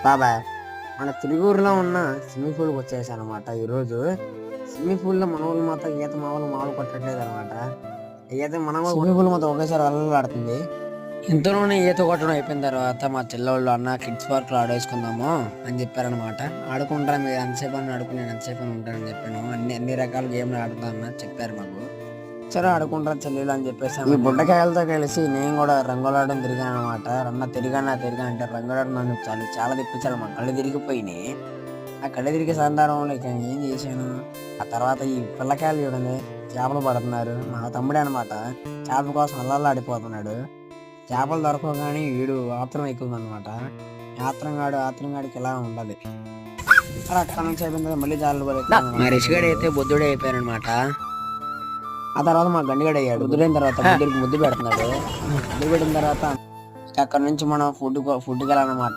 బాబాయ్, మన తిరుగూరులో ఉన్న స్విమ్మింగ్ పూల్కి వచ్చేసాను అనమాట. ఈరోజు స్విమ్మింగ్ పూల్లో మన వాళ్ళు మాత్రం ఈత మామూలు కొట్టట్లేదు అనమాట. ఈత మన స్విమ్మింగ్ పూల్ మొత్తం ఒకేసారి అల్లలాడుతుంది. ఇంతలోనే ఈత కొట్టడం అయిపోయిన తర్వాత మా చెల్లెళ్ళు అన్న కిడ్స్ పార్క్ లో ఆడేసుకుందాము అని చెప్పారనమాట. ఆడుకుంటాను, మీరు ఎంతసేపు అని ఆడుకుని నేను ఎంతసేపు అని ఉంటానని చెప్పాను. అన్ని రకాల గేమ్లు ఆడుతానని చెప్పారు మాకు. సరే ఆడుకుంటారు చెల్లెలు అని చెప్పేసి ఈ బుడ్డకాయలతో కలిసి నేను కూడా రంగులాడడం తిరిగాను అనమాట. తిరిగా అంటే రంగులాడడం నన్ను చాలా తెప్పించాలి. మా కళ్ళు తిరిగిపోయినాయి. ఆ కళ్ళు తిరిగే సందర్భంలో ఇక ఏం చేశాను, ఆ తర్వాత ఈ పిల్లకాయలు చూడండి చేపలు పడుతున్నారు. మా తమ్ముడే అనమాట చేపల కోసం అల్లల్లాడిపోతున్నాడు. చేపలు దొరకవు కానీ వీడు ఆత్రం ఎక్కువ అనమాట. ఆత్రంగాడికి ఇలా ఉండాలి. అలా అక్కడ నుంచి అయిపోయింది మళ్ళీ జాలు మా రిషిగాడు అయితే బుద్ధుడే అయిపోయారు అనమాట. ఆ తర్వాత మా గండిగాడు అయ్యాడు. బుద్ధుడైన తర్వాత ముద్దు పెడుతున్నాడు. ముద్దు పెట్టిన తర్వాత అక్కడ నుంచి మనం ఫుడ్కి వెళ్ళాలన్నమాట.